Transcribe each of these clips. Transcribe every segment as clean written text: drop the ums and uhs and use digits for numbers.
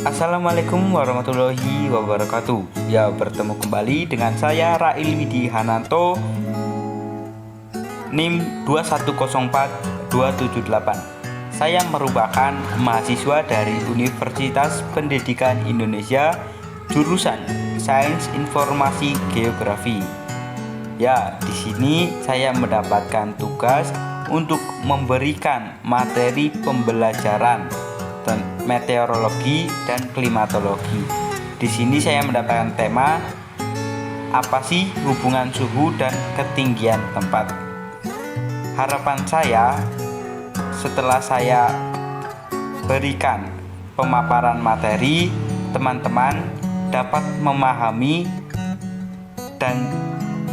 Assalamualaikum warahmatullahi wabarakatuh. Ya, bertemu kembali dengan saya Rail Widi Hananto, NIM 2104278. Saya merupakan mahasiswa dari Universitas Pendidikan Indonesia, jurusan Sains Informasi Geografi. Ya, di sini saya mendapatkan tugas untuk memberikan materi pembelajaran meteorologi dan klimatologi. Di sini saya mendapatkan tema apa sih hubungan suhu dan ketinggian tempat. Harapan saya setelah saya berikan pemaparan materi, teman-teman dapat memahami dan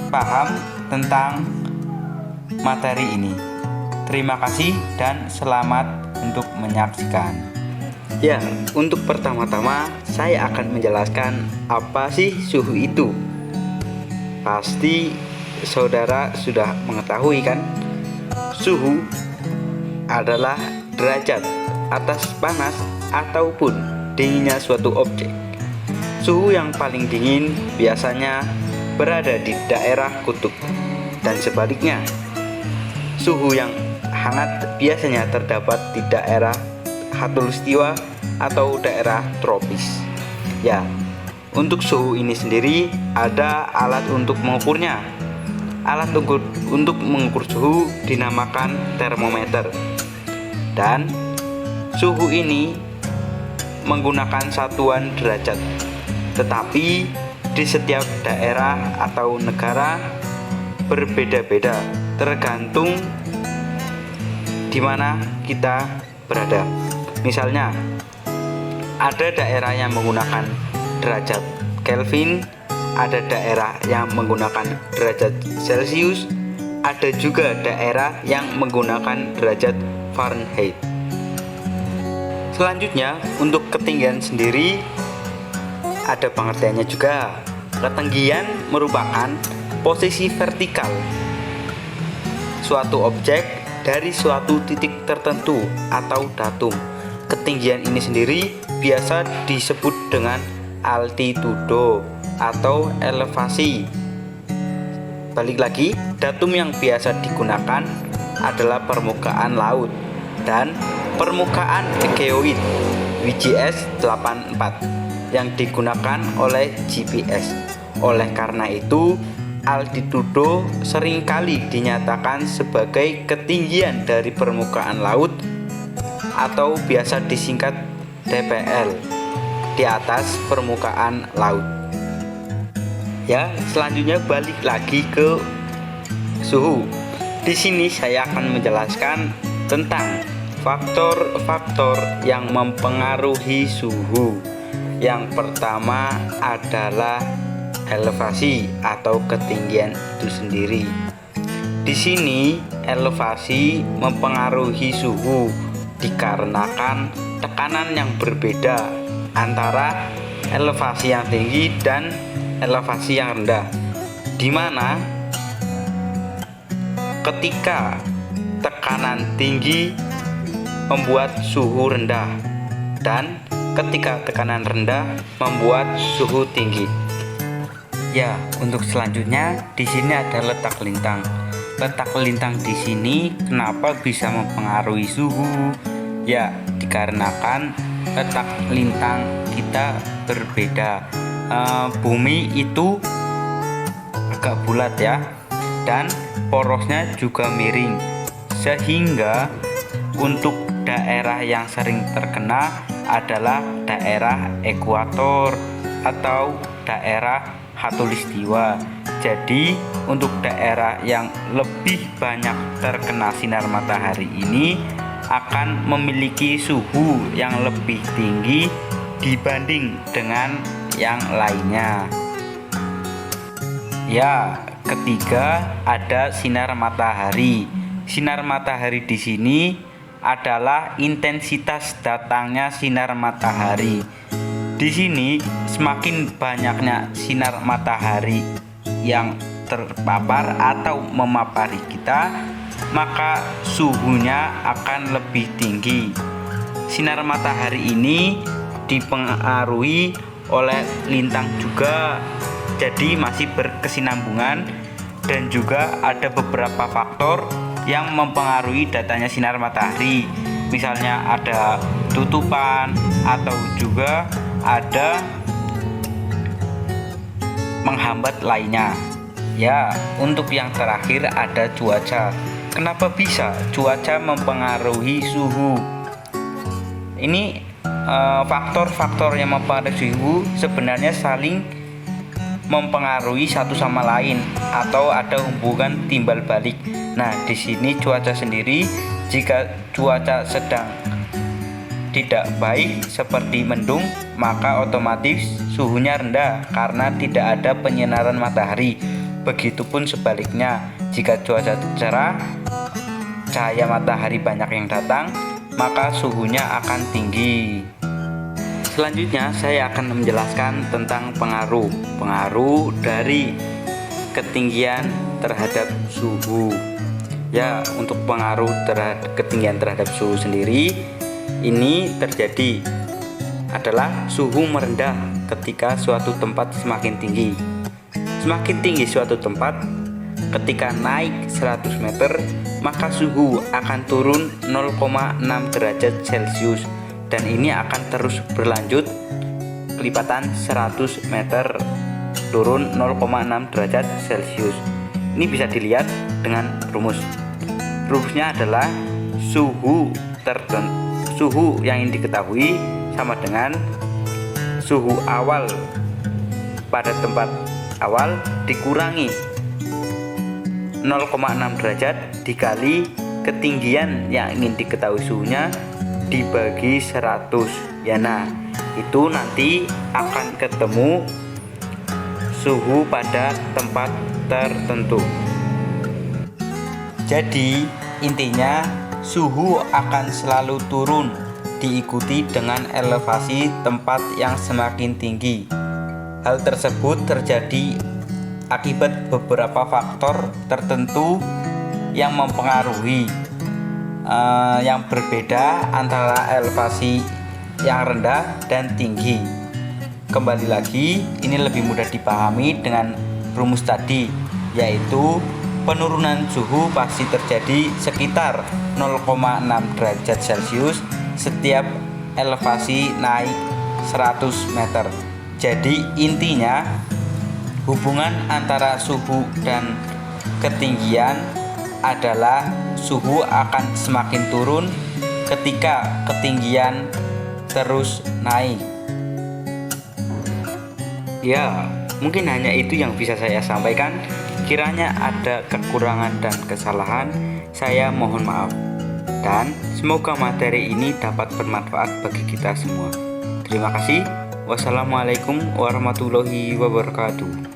paham tentang materi ini. Terima kasih dan selamat untuk menyaksikan. Ya, untuk pertama-tama saya akan menjelaskan apa sih suhu itu. Pasti saudara sudah mengetahui kan? Suhu adalah derajat atas panas ataupun dinginnya suatu objek. Suhu yang paling dingin biasanya berada di daerah kutub dan sebaliknya. Suhu yang hangat biasanya terdapat di daerah khatulistiwa atau daerah tropis. Ya, untuk suhu ini sendiri ada alat untuk mengukurnya. Alat untuk mengukur suhu dinamakan termometer. Dan suhu ini menggunakan satuan derajat. Tetapi di setiap daerah atau negara berbeda-beda tergantung di mana kita berada. Misalnya, ada daerah yang menggunakan derajat Kelvin, ada daerah yang menggunakan derajat Celcius, ada juga daerah yang menggunakan derajat Fahrenheit. Selanjutnya, untuk ketinggian sendiri ada pengertiannya juga. Ketinggian merupakan posisi vertikal suatu objek dari suatu titik tertentu atau datum. Ketinggian ini sendiri biasa disebut dengan altitudo atau elevasi. Balik lagi, datum yang biasa digunakan adalah permukaan laut dan permukaan geoid WGS 84 yang digunakan oleh GPS. Oleh karena itu, altitudo seringkali dinyatakan sebagai ketinggian dari permukaan laut atau biasa disingkat DPL, di atas permukaan laut. Ya, selanjutnya balik lagi ke suhu. Di sini saya akan menjelaskan tentang faktor-faktor yang mempengaruhi suhu. Yang pertama adalah elevasi atau ketinggian itu sendiri. Di sini elevasi mempengaruhi suhu dikarenakan tekanan yang berbeda antara elevasi yang tinggi dan elevasi yang rendah, di mana ketika tekanan tinggi membuat suhu rendah dan ketika tekanan rendah membuat suhu tinggi. Ya, untuk selanjutnya di sini ada letak lintang. Letak lintang di sini kenapa bisa mempengaruhi suhu? Ya, dikarenakan letak lintang kita berbeda. Bumi itu agak bulat ya, dan porosnya juga miring. Sehingga untuk daerah yang sering terkena adalah daerah ekuator atau daerah khatulistiwa. Jadi untuk daerah yang lebih banyak terkena sinar matahari ini akan memiliki suhu yang lebih tinggi dibanding dengan yang lainnya. Ya, ketiga ada sinar matahari. Sinar matahari di sini adalah intensitas datangnya sinar matahari. Di sini semakin banyaknya sinar matahari yang terpapar atau memapari kita, maka suhunya akan lebih tinggi. Sinar matahari ini dipengaruhi oleh lintang juga, jadi masih berkesinambungan. Dan juga ada beberapa faktor yang mempengaruhi datanya sinar matahari, misalnya ada tutupan atau juga ada menghambat lainnya. Ya, untuk yang terakhir ada cuaca. Kenapa bisa cuaca mempengaruhi suhu? Ini faktor-faktor yang mempengaruhi suhu sebenarnya saling mempengaruhi satu sama lain atau ada hubungan timbal balik. Nah, di sini cuaca sendiri, jika cuaca sedang tidak baik seperti mendung, maka otomatis suhunya rendah karena tidak ada penyinaran matahari. Begitupun sebaliknya, jika cuaca cerah, cahaya matahari banyak yang datang, maka suhunya akan tinggi. Selanjutnya saya akan menjelaskan tentang pengaruh dari ketinggian terhadap suhu. Ya, untuk pengaruh terhadap ketinggian terhadap suhu sendiri ini terjadi adalah suhu merendah ketika suatu tempat semakin tinggi. Semakin tinggi suatu tempat, ketika naik 100 meter, maka suhu akan turun 0,6 derajat Celcius. Dan ini akan terus berlanjut, kelipatan 100 meter turun 0,6 derajat Celcius. Ini bisa dilihat dengan rumus. Rumusnya adalah suhu yang ingin diketahui sama dengan suhu awal pada tempat awal dikurangi 0,6 derajat dikali ketinggian yang ingin diketahui suhunya dibagi 100 ya. Nah, itu nanti akan ketemu suhu pada tempat tertentu. Jadi intinya suhu akan selalu turun diikuti dengan elevasi tempat yang semakin tinggi. Hal tersebut terjadi akibat beberapa faktor tertentu yang mempengaruhi yang berbeda antara elevasi yang rendah dan tinggi. Kembali lagi, ini lebih mudah dipahami dengan rumus tadi, yaitu penurunan suhu pasti terjadi sekitar 0,6 derajat Celcius setiap elevasi naik 100 meter. Jadi intinya hubungan antara suhu dan ketinggian adalah suhu akan semakin turun ketika ketinggian terus naik. Ya, mungkin hanya itu yang bisa saya sampaikan. Kiranya ada kekurangan dan kesalahan, saya mohon maaf. Dan semoga materi ini dapat bermanfaat bagi kita semua. Terima kasih. Wassalamualaikum warahmatullahi wabarakatuh.